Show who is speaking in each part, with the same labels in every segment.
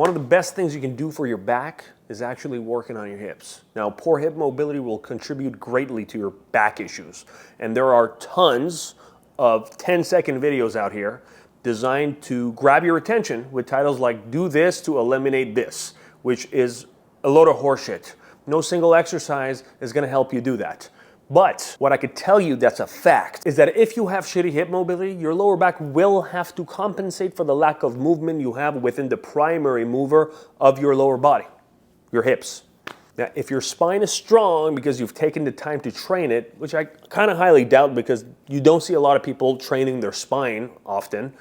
Speaker 1: One of the best things you can do for your back is actually working on your hips. Now, poor hip mobility will contribute greatly to your back issues. And there are tons of 10-second videos out here designed to grab your attention with titles like "Do This to Eliminate This," which is a load of horseshit. No single exercise is gonna help you do that. But what I could tell you that's a fact is that if you have shitty hip mobility, your lower back will have to compensate for the lack of movement you have within the primary mover of your lower body, your hips. Now, if your spine is strong because you've taken the time to train it, which I kind of highly doubt because you don't see a lot of people training their spine often,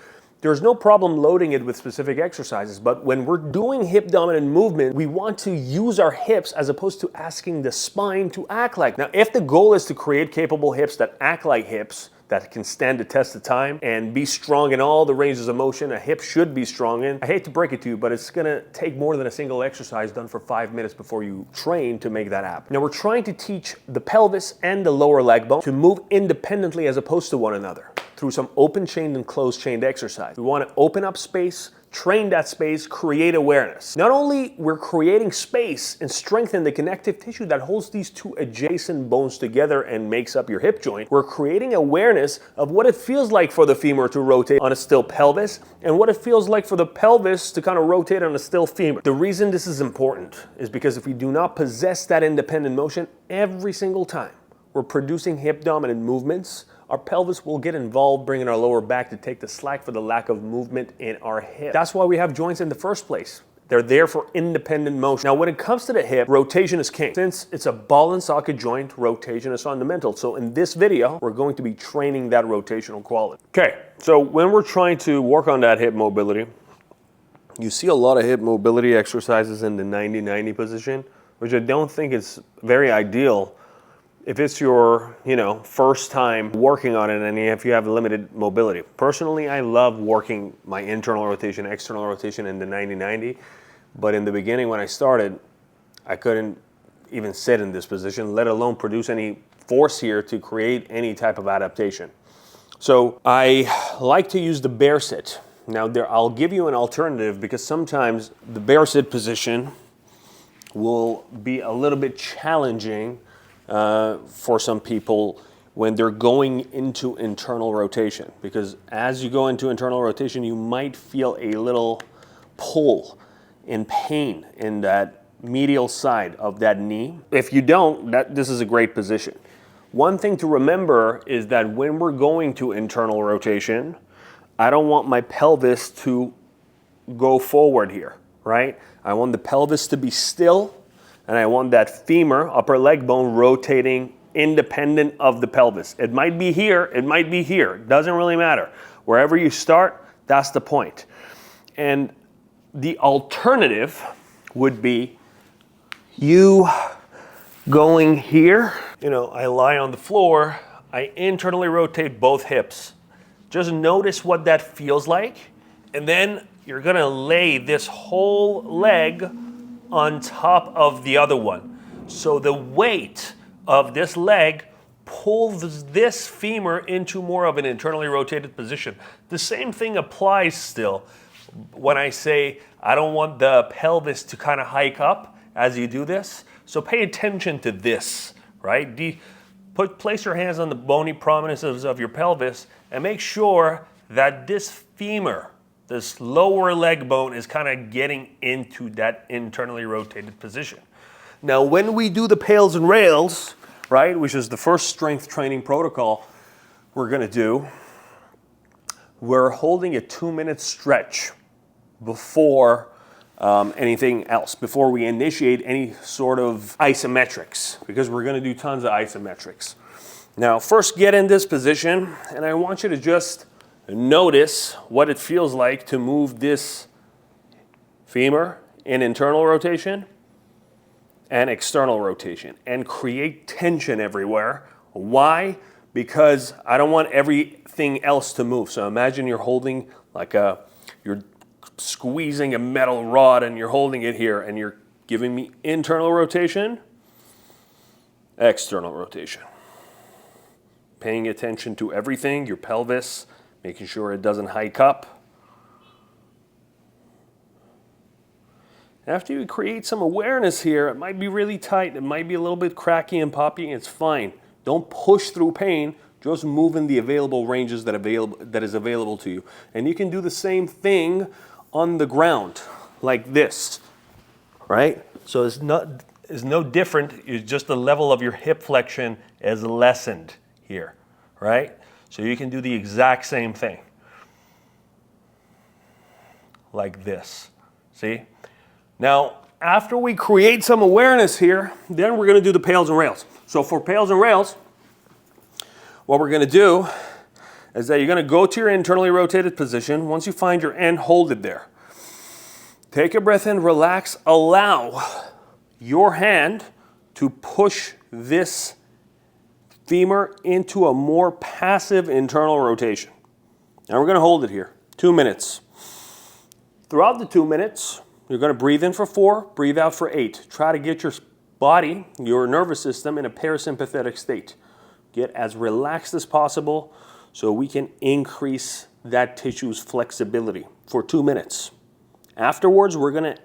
Speaker 1: there's no problem loading it with specific exercises. But when we're doing hip dominant movement, we want to use our hips as opposed to asking the spine to act like. Now, if the goal is to create capable hips that act like hips, that can stand the test of time and be strong in all the ranges of motion a hip should be strong in, I hate to break it to you, but it's gonna take more than a single exercise done for 5 minutes before you train to make that happen. Now, we're trying to teach the pelvis and the lower leg bone to move independently as opposed to one another through some open-chained and closed-chained exercise. We want to open up space, train that space, create awareness. Not only we're creating space and strengthen the connective tissue that holds these two adjacent bones together and makes up your hip joint, we're creating awareness of what it feels like for the femur to rotate on a still pelvis and what it feels like for the pelvis to kind of rotate on a still femur. The reason this is important is because if we do not possess that independent motion every single time we're producing hip dominant movements, our pelvis will get involved, bringing our lower back to take the slack for the lack of movement in our hip. That's why we have joints in the first place. They're there for independent motion. Now, when it comes to the hip, rotation is king. Since it's a ball and socket joint, rotation is fundamental. So in this video, we're going to be training that rotational quality. Okay, so when we're trying to work on that hip mobility, you see a lot of hip mobility exercises in the 90-90 position, which I don't think is very ideal if it's your, first time working on it and if you have limited mobility. Personally, I love working my internal rotation, external rotation in the 90-90, but in the beginning when I started, I couldn't even sit in this position, let alone produce any force here to create any type of adaptation. So I like to use the bear sit. Now I'll give you an alternative because sometimes the bear sit position will be a little bit challenging for some people when they're going into internal rotation, because as you go into internal rotation you might feel a little pull and pain in that medial side of that knee. If you don't, this is a great position. One thing to remember is that when we're going to internal rotation, I don't want my pelvis to go forward here, right? I want the pelvis to be still, and I want that femur, upper leg bone, rotating independent of the pelvis. It might be here, it might be here. It doesn't really matter. Wherever you start, that's the point. And the alternative would be you going here. I lie on the floor, I internally rotate both hips. Just notice what that feels like, and then you're gonna lay this whole leg on top of the other one. So the weight of this leg pulls this femur into more of an internally rotated position. The same thing applies still when I say I don't want the pelvis to kind of hike up as you do this. So pay attention to this, right? Place your hands on the bony prominences of your pelvis and make sure that this femur, this lower leg bone, is kind of getting into that internally rotated position. Now, when we do the pails and rails, right, which is the first strength training protocol we're gonna do, we're holding a 2-minute stretch before anything else, before we initiate any sort of isometrics, because we're gonna do tons of isometrics. Now, first get in this position, and I want you to just notice what it feels like to move this femur in internal rotation and external rotation and create tension everywhere. Why? Because I don't want everything else to move. So imagine you're holding you're squeezing a metal rod and you're holding it here and you're giving me internal rotation, external rotation. Paying attention to everything, your pelvis, making sure it doesn't hike up. After you create some awareness here, it might be really tight, it might be a little bit cracky and poppy, it's fine. Don't push through pain, just move in the available ranges that is available to you. And you can do the same thing on the ground, like this, right? So it's no different, it's just the level of your hip flexion is lessened here, right? So you can do the exact same thing, like this, see? Now, after we create some awareness here, then we're gonna do the pails and rails. So for pails and rails, what we're gonna do is that you're gonna go to your internally rotated position. Once you find your end, hold it there. Take a breath in, relax, allow your hand to push this femur into a more passive internal rotation. Now we're gonna hold it here, 2 minutes. Throughout the 2 minutes, you're going to breathe in for 4, breathe out for 8. Try to get your body, your nervous system, in a parasympathetic state. Get as relaxed as possible so we can increase that tissue's flexibility for 2 minutes. Afterwards, we're going to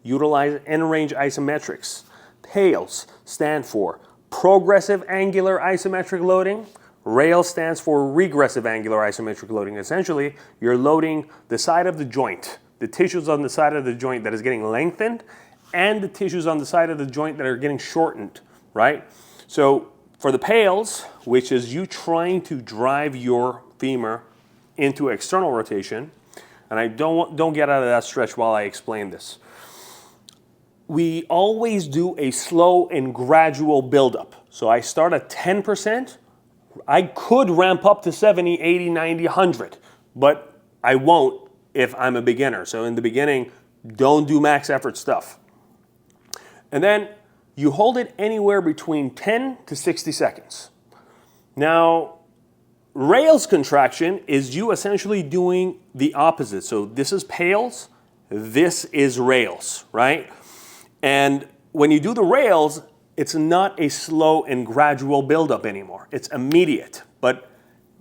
Speaker 1: utilize end range isometrics. Pails stand for progressive angular isometric loading. Rail stands for regressive angular isometric loading. Essentially, you're loading the side of the joint, the tissues on the side of the joint that is getting lengthened, and the tissues on the side of the joint that are getting shortened, right? So for the pails, which is you trying to drive your femur into external rotation, and I don't get out of that stretch while I explain this. We always do a slow and gradual buildup. So I start at 10%. I could ramp up to 70, 80, 90, 100, but I won't if I'm a beginner. So in the beginning, don't do max effort stuff. And then you hold it anywhere between 10 to 60 seconds. Now, rails contraction is you essentially doing the opposite. So this is pails, this is rails, right? And when you do the rails, it's not a slow and gradual buildup anymore. It's immediate, but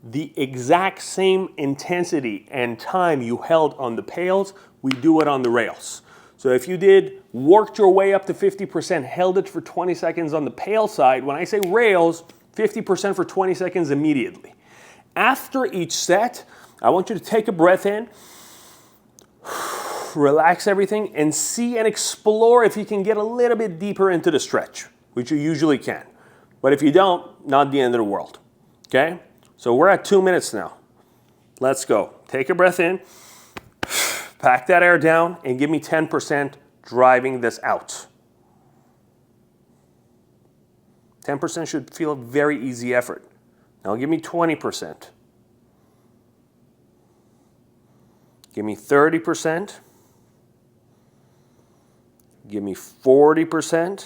Speaker 1: the exact same intensity and time you held on the pails, we do it on the rails. So if you worked your way up to 50%, held it for 20 seconds on the pail side, when I say rails, 50% for 20 seconds immediately. After each set, I want you to take a breath in, relax everything, and see and explore if you can get a little bit deeper into the stretch, which you usually can. But if you don't, not the end of the world, okay? So we're at 2 minutes now. Let's go. Take a breath in, pack that air down, and give me 10% driving this out. 10% should feel a very easy effort. Now give me 20%. Give me 30%. Give me 40%.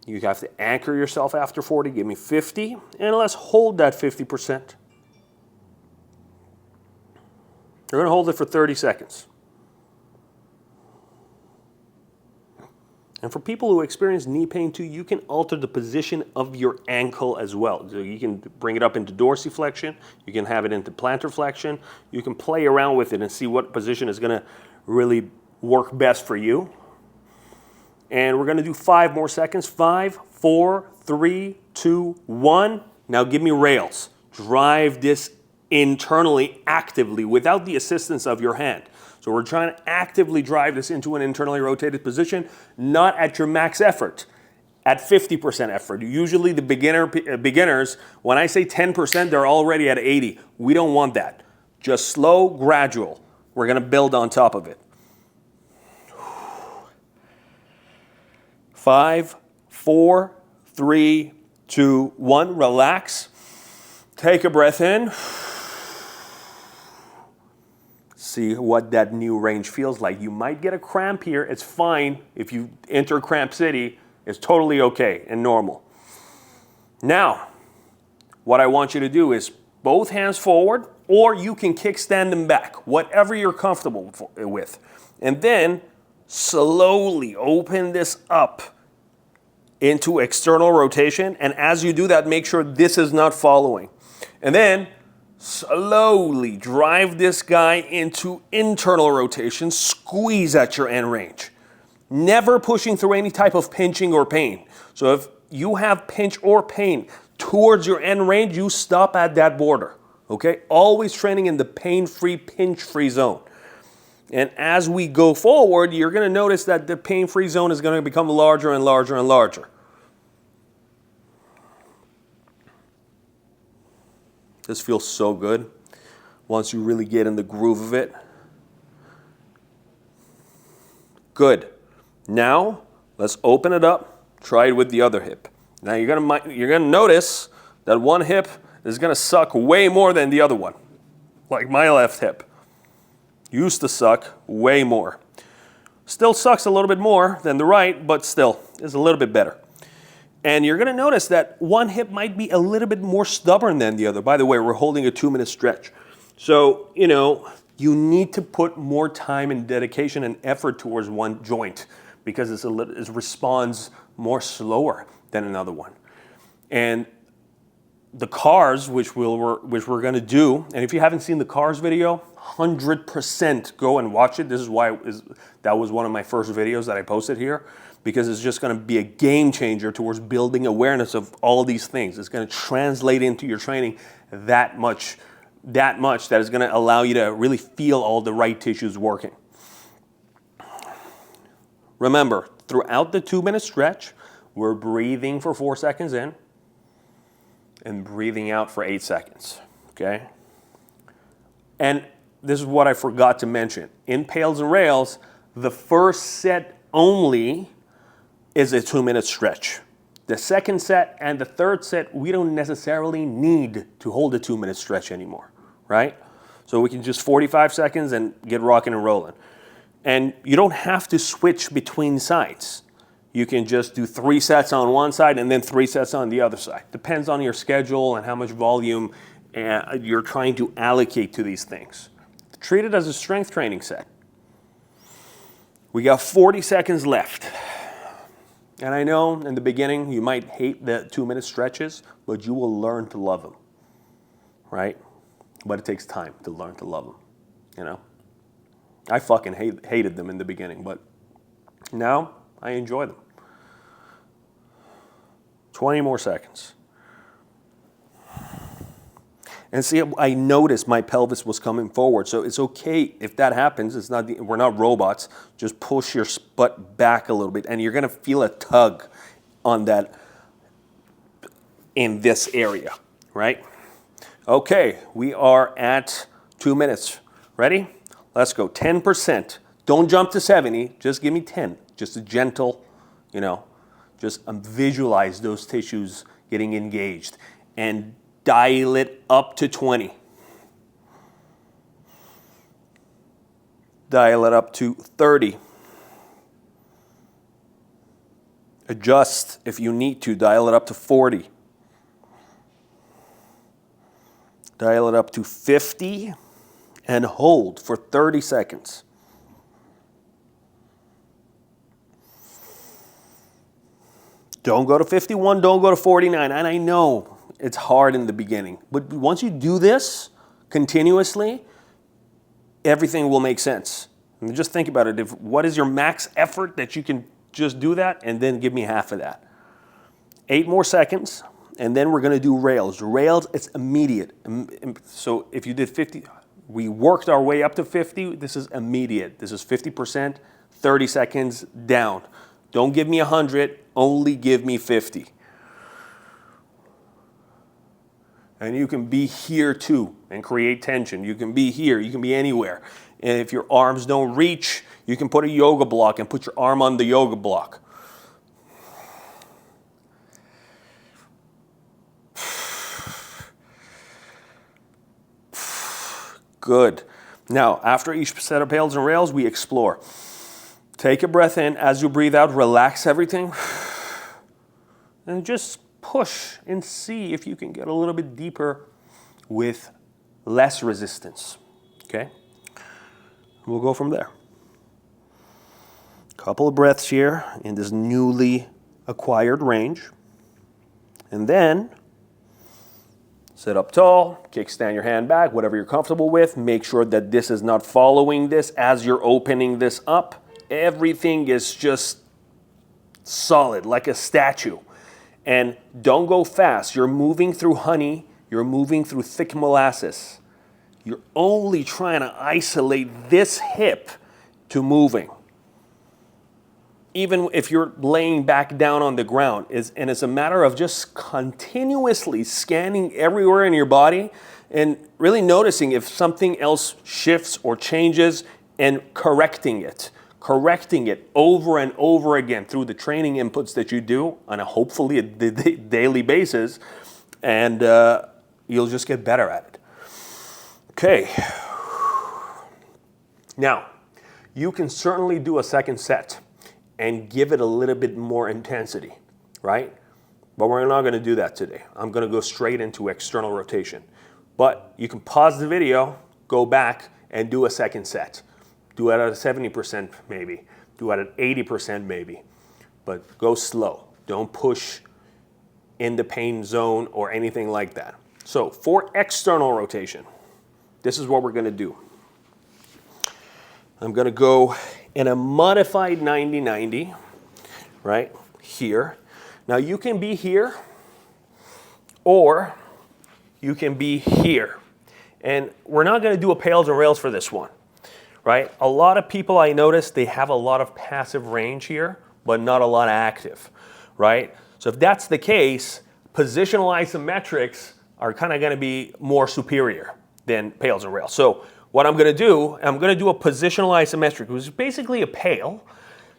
Speaker 1: You have to anchor yourself after 40. Give me 50, and let's hold that 50%. You're going to hold it for 30 seconds. And for people who experience knee pain too, you can alter the position of your ankle as well. So you can bring it up into dorsiflexion, you can have it into plantar flexion, you can play around with it and see what position is going to really work best for you. And we're going to do 5 more seconds. 5, 4, 3, 2, 1. Now give me rails. Drive this internally, actively, without the assistance of your hand. So we're trying to actively drive this into an internally rotated position, not at your max effort, at 50% effort. Usually the beginners, when I say 10%, they're already at 80. We don't want that. Just slow, gradual. We're going to build on top of it. 5, 4, 3, 2, 1. Relax. Take a breath in. See what that new range feels like. You might get a cramp here. It's fine. If you enter cramp city, it's totally okay and normal. Now, what I want you to do is both hands forward, or you can kickstand them back, whatever you're comfortable with. And then slowly open this up into external rotation. And as you do that, make sure this is not following. And then Slowly drive this guy into internal rotation, squeeze at your end range. Never pushing through any type of pinching or pain. So if you have pinch or pain towards your end range, you stop at that border, okay? Always training in the pain-free, pinch-free zone. And as we go forward, you're gonna notice that the pain-free zone is gonna become larger and larger and larger. This feels so good once you really get in the groove of it. Good. Now, let's open it up, try it with the other hip. Now you're gonna notice that one hip is gonna suck way more than the other one. Like my left hip. Used to suck way more. Still sucks a little bit more than the right, but still is a little bit better. And you're gonna notice that one hip might be a little bit more stubborn than the other. By the way, we're holding a 2-minute stretch. So, you need to put more time and dedication and effort towards one joint because it responds more slower than another one. And the cars, which we're gonna do, and if you haven't seen the cars video, 100% go and watch it. This is why that was one of my first videos that I posted here, because it's just gonna be a game changer towards building awareness of all these things. It's gonna translate into your training that much that is gonna allow you to really feel all the right tissues working. Remember, throughout the 2-minute stretch, we're breathing for 4 seconds in and breathing out for 8 seconds, okay? And this is what I forgot to mention. In Pails and Rails, the first set only is a 2-minute stretch. The second set and the third set, we don't necessarily need to hold a 2-minute stretch anymore, right? So we can just 45 seconds and get rocking and rolling. And you don't have to switch between sides. You can just do 3 sets on one side and then 3 sets on the other side. Depends on your schedule and how much volume you're trying to allocate to these things. Treat it as a strength training set. We got 40 seconds left. And I know in the beginning you might hate the 2-minute stretches, but you will learn to love them, right? But it takes time to learn to love them, I fucking hated them in the beginning, but now I enjoy them. 20 more seconds. And see, I noticed my pelvis was coming forward, so it's okay if that happens. We're not robots. Just push your butt back a little bit, and you're gonna feel a tug on that in this area, right? Okay, we are at 2 minutes. Ready? Let's go. 10%. Don't jump to 70. Just give me 10. Just a gentle, just visualize those tissues getting engaged and dial it up to 20. Dial it up to 30. Adjust if you need to. Dial it up to 40. Dial it up to 50 and hold for 30 seconds. Don't go to 51, don't go to 49. And I know it's hard in the beginning, but once you do this continuously, everything will make sense. And just think about it. What is your max effort that you can just do that, and then give me half of that. 8 more seconds, and then we're gonna do rails. Rails, it's immediate. So if you did 50, we worked our way up to 50, this is immediate. This is 50%, 30 seconds down. Don't give me 100, only give me 50. And you can be here too and create tension. You can be here, you can be anywhere. And if your arms don't reach, you can put a yoga block and put your arm on the yoga block. Good. Now, after each set of Pails and Rails, we explore. Take a breath in. As you breathe out, relax everything. And just push and see if you can get a little bit deeper with less resistance. Okay? We'll go from there. Couple of breaths here in this newly acquired range. And then Sit up tall, kickstand your hand back, whatever you're comfortable with. Make sure that this is not following this as you're opening this up. Everything is just solid, like a statue. And don't go fast. You're moving through honey. You're moving through thick molasses. You're only trying to isolate this hip to moving. Even if you're laying back down on the ground, and it's a matter of just continuously scanning everywhere in your body and really noticing if something else shifts or changes and correcting it over and over again through the training inputs that you do on a hopefully a daily basis, and you'll just get better at it. Okay. Now, you can certainly do a second set and give it a little bit more intensity, right? But we're not gonna do that today. I'm gonna go straight into external rotation. But you can pause the video, go back, and do a second set. Do it at a 70% maybe. Do it at 80% maybe. But go slow. Don't push in the pain zone or anything like that. So for external rotation, this is what we're gonna do. I'm gonna go in a modified 90-90, right, here. Now you can be here, or you can be here. And we're not gonna do a pails and rails for this one, right? A lot of people I notice, they have a lot of passive range here, but not a lot of active, right? So if that's the case, positional isometrics are kind of gonna be more superior than pails and rails. So what I'm gonna do a positional isometric, which is basically a pail.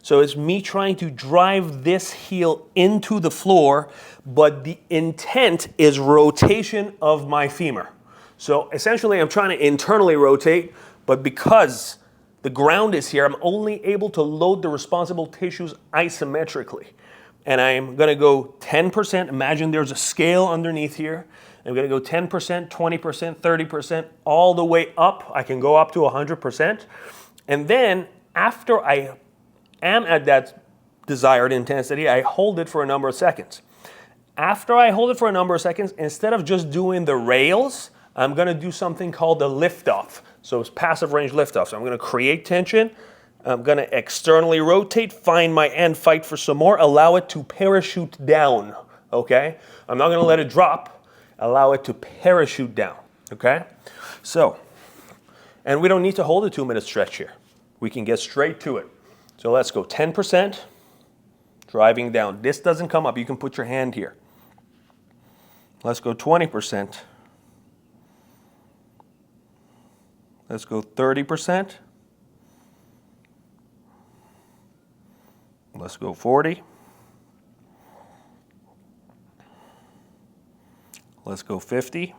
Speaker 1: So it's me trying to drive this heel into the floor, but the intent is rotation of my femur. So essentially I'm trying to internally rotate, but because the ground is here, I'm only able to load the responsible tissues isometrically. And I'm gonna go 10%, imagine there's a scale underneath here. I'm gonna go 10%, 20%, 30%, all the way up. I can go up to 100%. And then after I am at that desired intensity, I hold it for a number of seconds. After I hold it for a number of seconds, instead of just doing the rails, I'm gonna do something called the lift-off. So it's passive range lift-off. So I'm gonna create tension, I'm gonna externally rotate, find my end, fight for some more, allow it to parachute down, okay? I'm not gonna let it drop, allow it to parachute down, okay? So, and we don't need to hold a 2-minute stretch here. We can get straight to it. So let's go 10%, driving down. This doesn't come up, you can put your hand here. Let's go 20%. Let's go 30%. Let's go 40. Let's go 50.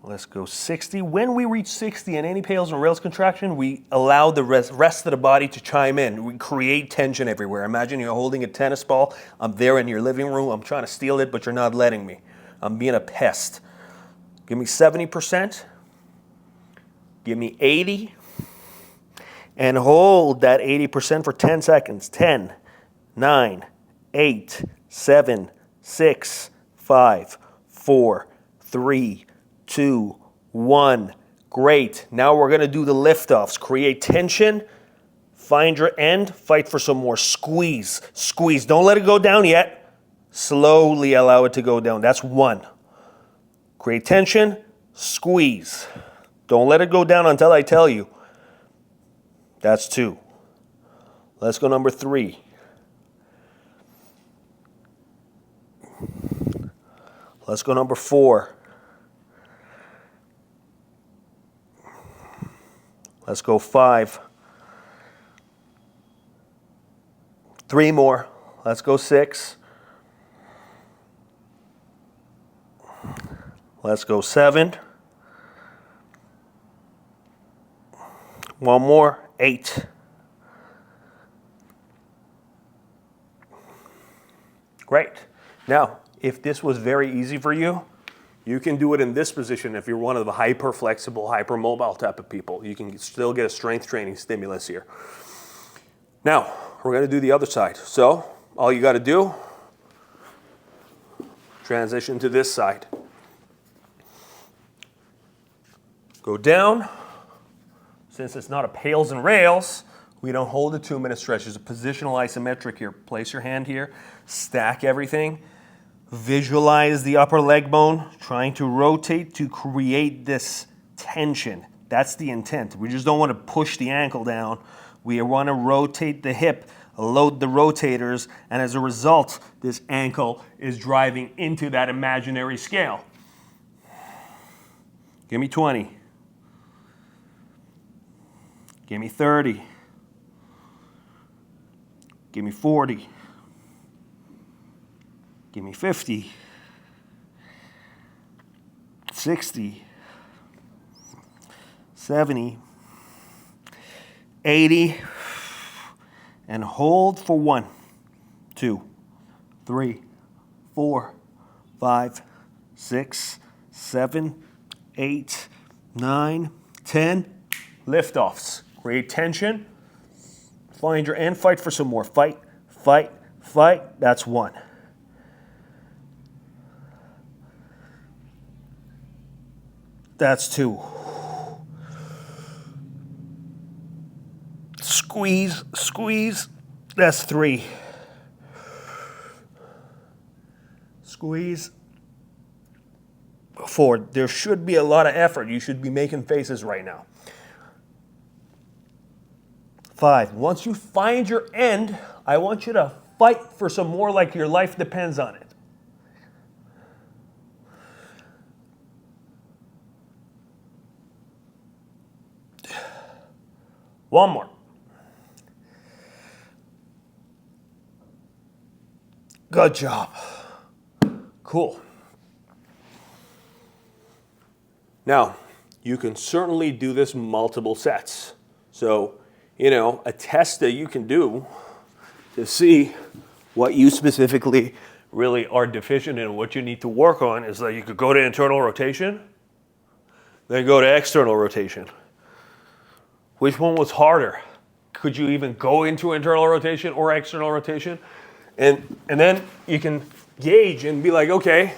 Speaker 1: Let's go 60. When we reach 60 in any pails and rails contraction, we allow the rest of the body to chime in. We create tension everywhere. Imagine you're holding a tennis ball. I'm there in your living room. I'm trying to steal it, but you're not letting me. I'm being a pest. Give me 70%. Give me 80. And hold that 80% for 10 seconds. 10, 9, 8, 7, 6, 5, 4, 3, 2, 1. Great. Now we're going to do the lift-offs. Create tension. Find your end. Fight for some more. Squeeze. Squeeze. Don't let it go down yet. Slowly allow it to go down. That's 1. Create tension. Squeeze. Don't let it go down until I tell you. That's 2. Let's go number 3. Let's go number 4. Let's go 5. 3 more. Let's go 6. Let's go 7. 1 more. 8. Great. Now, if this was very easy for you, you can do it in this position if you're one of the hyper-flexible, hyper-mobile type of people. You can still get a strength training stimulus here. Now, we're going to do the other side. So, all you got to do Transition to this side. Go down. Since it's not a pails and rails, we don't hold a 2-minute stretch. There's a positional isometric here. Place your hand here, stack everything. Visualize the upper leg bone, trying to rotate to create this tension. That's the intent. We just don't want to push the ankle down. We want to rotate the hip, load the rotators, and as a result, this ankle is driving into that imaginary scale. Give me 20. Give me 30. Give me 40. Give me 50. 60. 70. 80. And hold for 1, 2, 3, 4, 5, 6, 7, 8, 9, 10. Lift-offs. Create tension. Find your end. Fight for some more. Fight, fight, fight. That's 1. That's 2. Squeeze, squeeze. That's 3. Squeeze. 4. There should be a lot of effort. You should be making faces right now. 5. Once you find your end, I want you to fight for some more like your life depends on it. 1 more. Good job. Cool. Now, you can certainly do this multiple sets. So, a test that you can do to see what you specifically really are deficient in and what you need to work on is that you could go to internal rotation, then go to external rotation. Which one was harder? Could you even go into internal rotation or external rotation? And then you can gauge and be like, okay,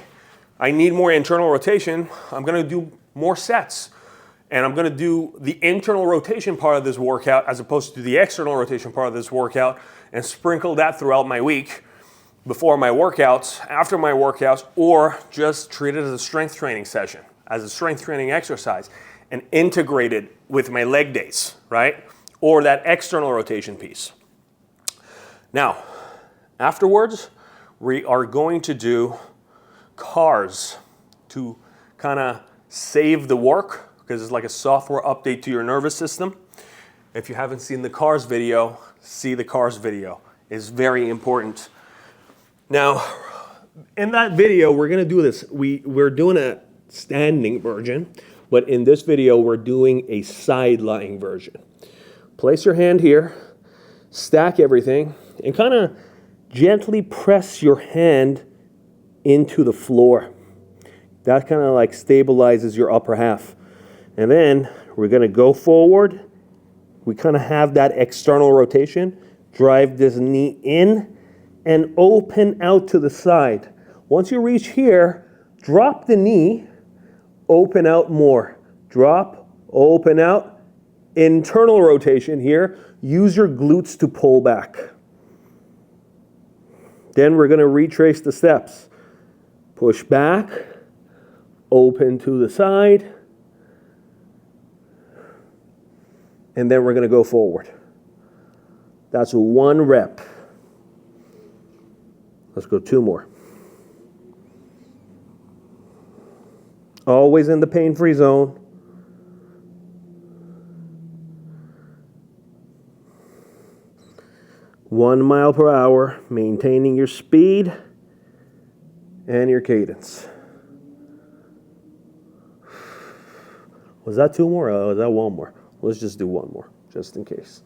Speaker 1: I need more internal rotation. I'm going to do more sets. And I'm going to do the internal rotation part of this workout as opposed to the external rotation part of this workout and sprinkle that throughout my week before my workouts, after my workouts, or just treat it as a strength training session, as a strength training exercise and integrate it with my leg days, right? Or that external rotation piece. Now, afterwards, we are going to do cars to kind of save the work because it's like a software update to your nervous system. If you haven't seen the cars video, see the cars video. It's very important. Now, in that video, we're going to do this. We're doing a standing version, but in this video, we're doing a side-lying version. Place your hand here, stack everything, and kind of gently press your hand into the floor. That kind of like stabilizes your upper half. And then we're going to go forward. We kind of have that external rotation. Drive this knee in and open out to the side. Once you reach here, drop the knee, open out more. Drop, open out. Internal rotation here. Use your glutes to pull back. Then we're going to retrace the steps. Push back, open to the side, and then we're going to go forward. That's 1 rep. Let's go 2 more. Always in the pain-free zone. One mile per hour, maintaining your speed and your cadence. Was that 2 more or was that 1 more? Let's just do 1 more, just in case.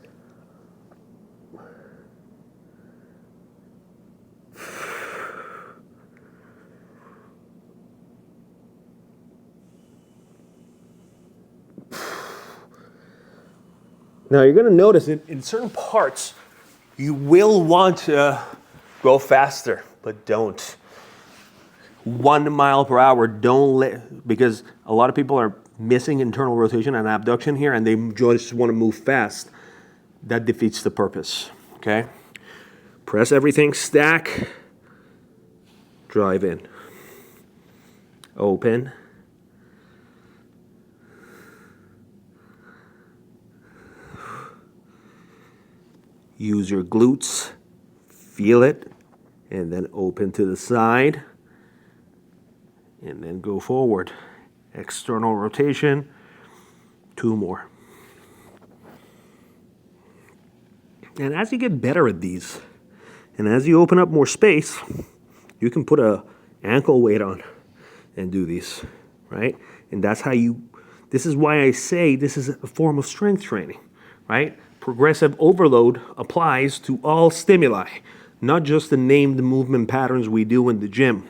Speaker 1: Now you're going to notice in certain parts, you will want to go faster, but don't. 1 mile per hour. Don't let, because a lot of people are missing internal rotation and abduction here, and they just want to move fast. That defeats the purpose, okay? Press everything, stack, drive in, open, use your glutes, feel it, and then open to the side, and then go forward. External rotation, 2 more. And as you get better at these, and as you open up more space, you can put a ankle weight on and do these, right? And that's how this is why I say this is a form of strength training, right? Progressive overload applies to all stimuli, not just the named movement patterns we do in the gym.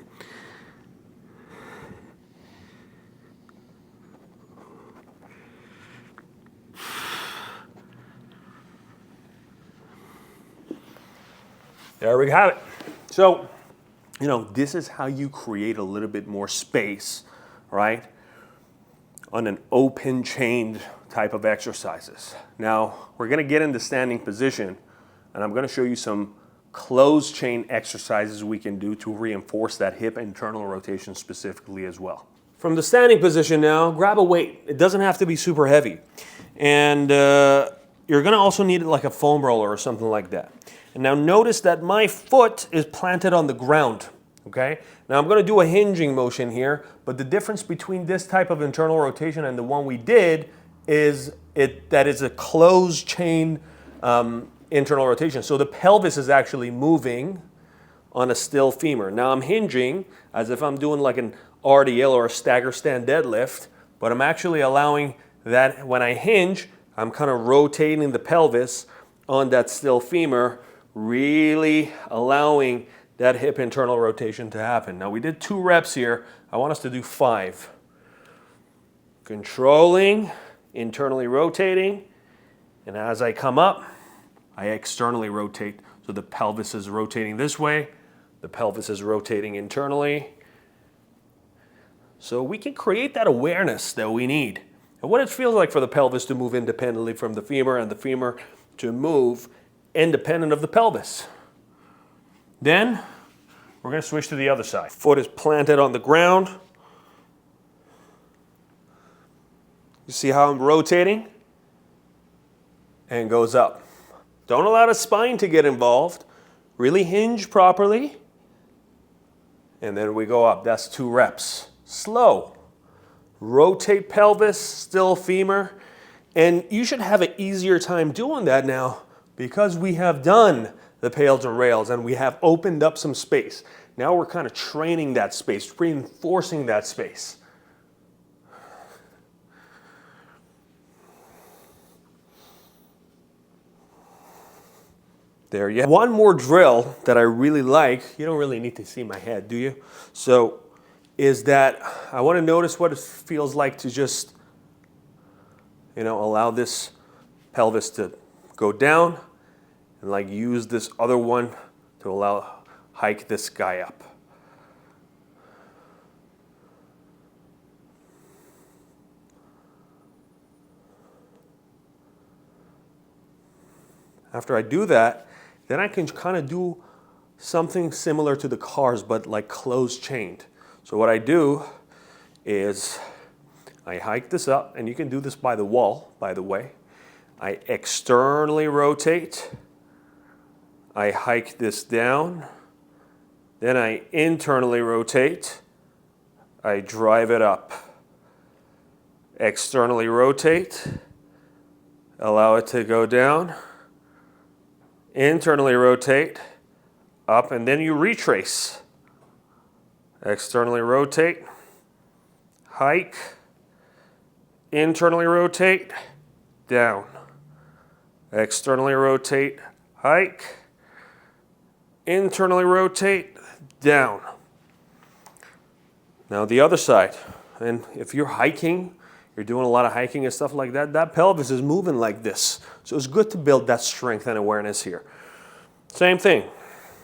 Speaker 1: There we have it. So, this is how you create a little bit more space, right, on an open chained type of exercises. Now, we're going to get into standing position, and I'm going to show you some closed chain exercises we can do to reinforce that hip internal rotation specifically as well. From the standing position now, grab a weight. It doesn't have to be super heavy. And you're going to also need like a foam roller or something like that. And now notice that my foot is planted on the ground, okay? Now I'm going to do a hinging motion here, but the difference between this type of internal rotation and the one we did is that is a closed chain internal rotation. So the pelvis is actually moving on a still femur. Now I'm hinging as if I'm doing like an RDL or a stagger stand deadlift, but I'm actually allowing that when I hinge, I'm kind of rotating the pelvis on that still femur, really allowing that hip internal rotation to happen. Now we did 2 reps here. I want us to do 5. Controlling, internally rotating, and as I come up, I externally rotate. So the pelvis is rotating this way, the pelvis is rotating internally. So we can create that awareness that we need. And what it feels like for the pelvis to move independently from the femur and the femur to move independent of the pelvis. Then we're going to switch to the other side. Foot is planted on the ground. You see how I'm rotating? And goes up. Don't allow the spine to get involved. Really hinge properly. And then we go up. That's 2 reps. Slow. Rotate pelvis, still femur. And you should have an easier time doing that now because we have done the pails and rails and we have opened up some space. Now we're kind of training that space, reinforcing that space. There you have one more drill that I really like. You don't really need to see my head, do you? So, is that I want to notice what it feels like to just, allow this pelvis to go down and like use this other one to hike this guy up. After I do that, then I can kind of do something similar to the cars, but like closed chained. So what I do is I hike this up, and you can do this by the wall, by the way. I externally rotate. I hike this down. Then I internally rotate. I drive it up. Externally rotate. Allow it to go down. Internally rotate. Up, and then you retrace. Externally rotate. Hike. Internally rotate. Down. Externally rotate. Hike. Internally rotate. Down. Now the other side. And if you're hiking, you're doing a lot of hiking and stuff like that, that pelvis is moving like this. So it's good to build that strength and awareness here. Same thing,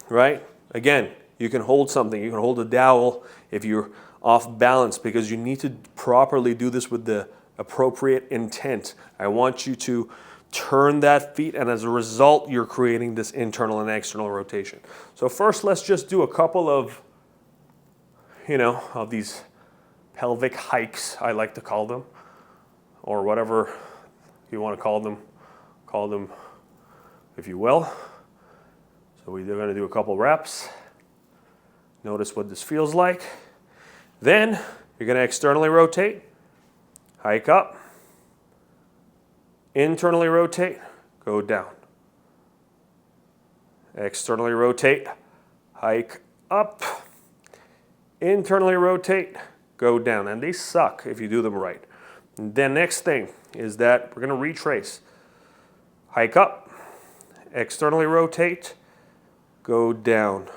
Speaker 1: right? Again, You can hold something. You can hold a dowel if you're off balance, because you need to properly do this with the appropriate intent. I want you to turn that feet, and as a result, you're creating this internal and external rotation. So first, let's just do a couple of, of these pelvic hikes, I like to call them, or whatever you want to call them if you will. So we're going to do a couple reps. Notice what this feels like. Then you're going to externally rotate, hike up, internally rotate, go down. Externally rotate, hike up, internally rotate, go down. And they suck if you do them right. And then next thing is that we're going to retrace. Hike up, externally rotate, go down.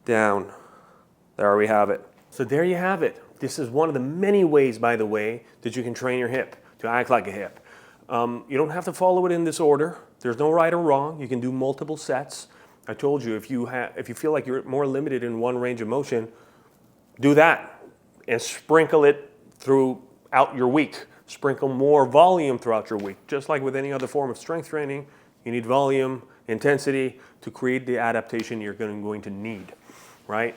Speaker 1: Down. There we have it. So there you have it. This is one of the many ways, by the way, that you can train your hip to act like a hip. You don't have to follow it in this order. There's no right or wrong. You can do multiple sets. I told you, if you feel like you're more limited in one range of motion, do that and sprinkle it throughout your week. Sprinkle more volume throughout your week. Just like with any other form of strength training, you need volume, intensity to create the adaptation you're going to need, right?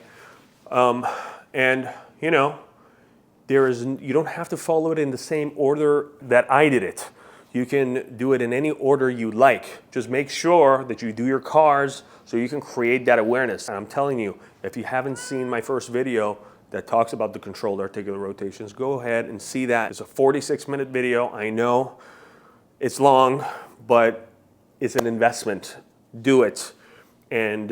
Speaker 1: And you don't have to follow it in the same order that I did it. You can do it in any order you like. Just make sure that you do your cars so you can create that awareness. And I'm telling you, if you haven't seen my first video that talks about the controlled articular rotations, go ahead and see that. It's a 46-minute video. I know it's long, but it's an investment. Do it. And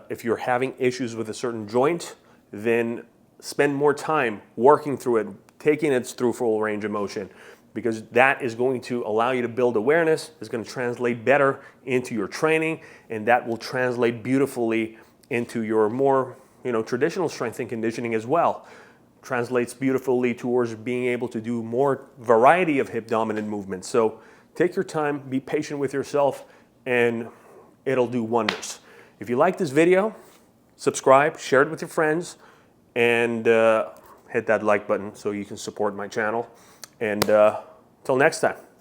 Speaker 1: if you're having issues with a certain joint, then spend more time working through it, taking it through full range of motion, because that is going to allow you to build awareness. It's going to translate better into your training, and that will translate beautifully into your more traditional strength and conditioning as well. Translates beautifully towards being able to do more variety of hip dominant movements. So take your time, be patient with yourself, and it'll do wonders. If you like this video, subscribe, share it with your friends, and hit that like button so you can support my channel. And till next time.